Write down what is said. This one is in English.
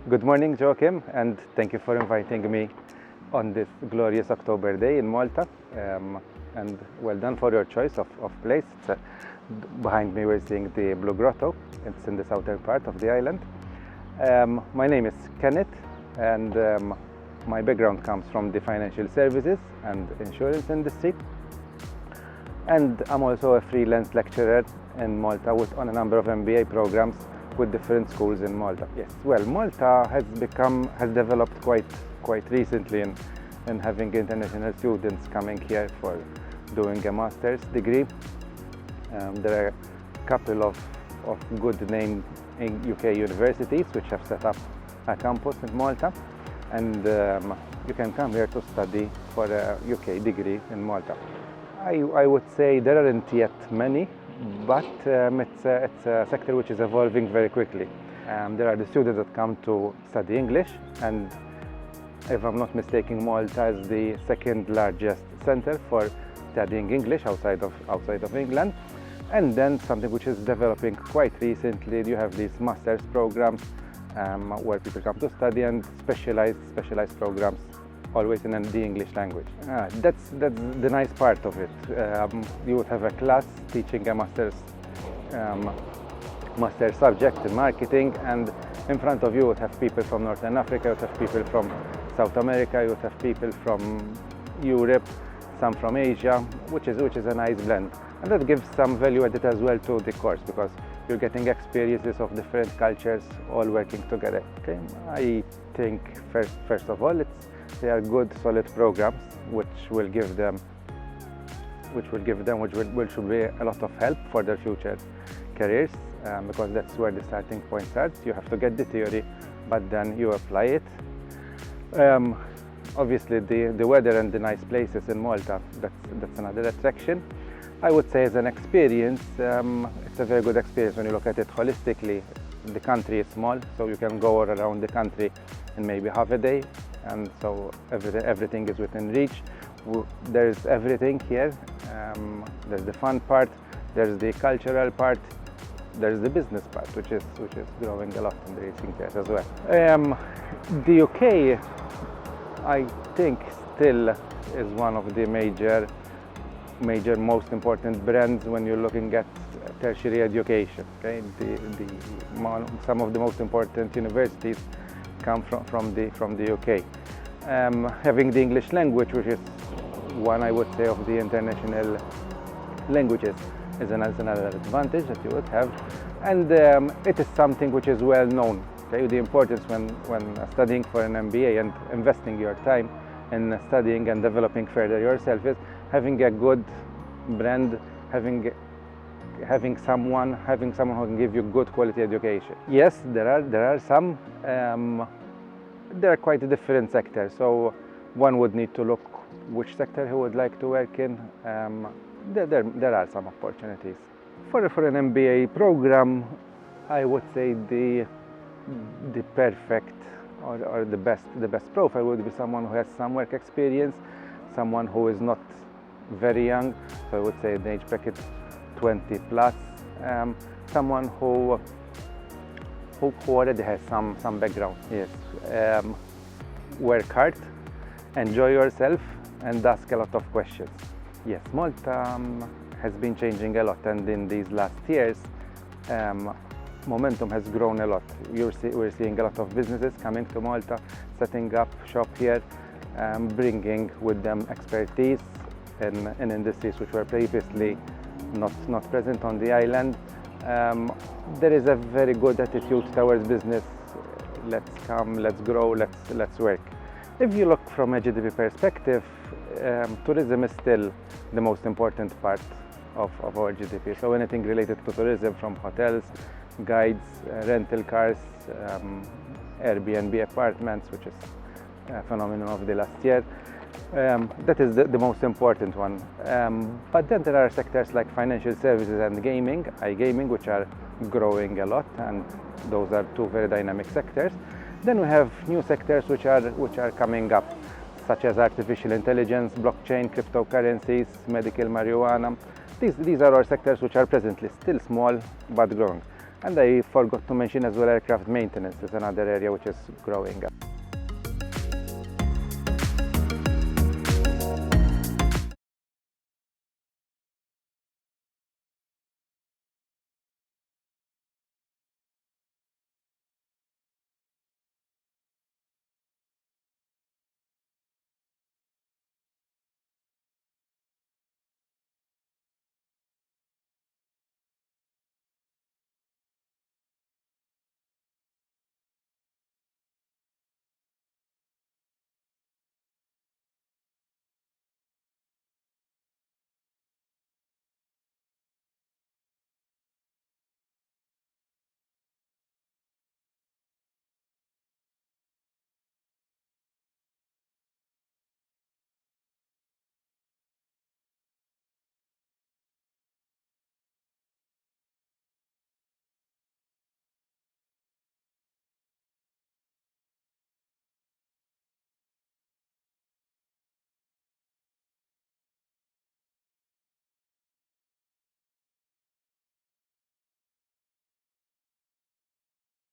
Good morning, Joachim, and thank you for inviting me on this glorious October day in Malta. And well done for your choice of place. Behind me we're seeing the Blue Grotto. It's in the southern part of the island. My name is Keneth, and my background comes from the financial services and insurance industry. And I'm also a freelance lecturer in Malta on a number of MBA programs with different schools in Malta. Yes, well, Malta has developed quite recently in having international students coming here for doing a master's degree. There are a couple of good named UK universities which have set up a campus in Malta, and you can come here to study for a UK degree in Malta. I would say there aren't yet many, but it's a sector which is evolving very quickly. There are the students that come to study English, and if I'm not mistaken, Malta is the second largest center for studying English outside of England. And then something which is developing quite recently, you have these master's programs where people come to study, and specialized programs always in the English language. That's the nice part of it. You would have a class teaching a master's subject in marketing, and in front of you would have people from Northern Africa, you would have people from South America, you would have people from Europe, some from Asia, which is a nice blend. And that gives some value added as well to the course, because you're getting experiences of different cultures all working together. Okay, I think first of all, they are good, solid programs which should be a lot of help for their future careers, because that's where the starting point starts. You have to get the theory, but then you apply it. Obviously, the weather and the nice places in Malta, that's another attraction. I would say as an experience, it's a very good experience when you look at it holistically. The country is small, so you can go around the country in maybe half a day, and so everything is within reach. There's everything here. There's the fun part, there's the cultural part, there's the business part, which is growing a lot in the recent years as well. The UK, I think, still is one of the major most important brands when you're looking at tertiary education. Okay, some of the most important universities come from the UK. Having the English language, which is one, I would say, of the international languages, is another advantage that you would have, and it is something which is well known. Okay, the importance when studying for an MBA and investing your time in studying and developing further yourself is having a good brand, having someone who can give you good quality education. Yes, there are some. There are quite different sectors, so one would need to look which sector he would like to work in. There are some opportunities. For an MBA program, I would say the perfect or the best profile would be someone who has some work experience, someone who is not very young, so I would say the age bracket 20 plus, someone who already has some background. Yes, work hard, enjoy yourself, and ask a lot of questions. Yes, Malta has been changing a lot, and in these last years, momentum has grown a lot. We're seeing a lot of businesses coming to Malta, setting up shop here, bringing with them expertise in industries which were previously not present on the island. There is a very good attitude towards business. Let's come, let's grow, let's work. If you look from a GDP perspective, tourism is still the most important part of our GDP. So anything related to tourism, from hotels, guides, rental cars, Airbnb apartments, which is a phenomenon of the last year, that is the most important one. But then there are sectors like financial services and iGaming, which are growing a lot, and those are two very dynamic sectors. Then we have new sectors which are coming up, such as artificial intelligence, blockchain, cryptocurrencies, medical marijuana. These are all sectors which are presently still small but growing. And I forgot to mention as well aircraft maintenance is another area which is growing up.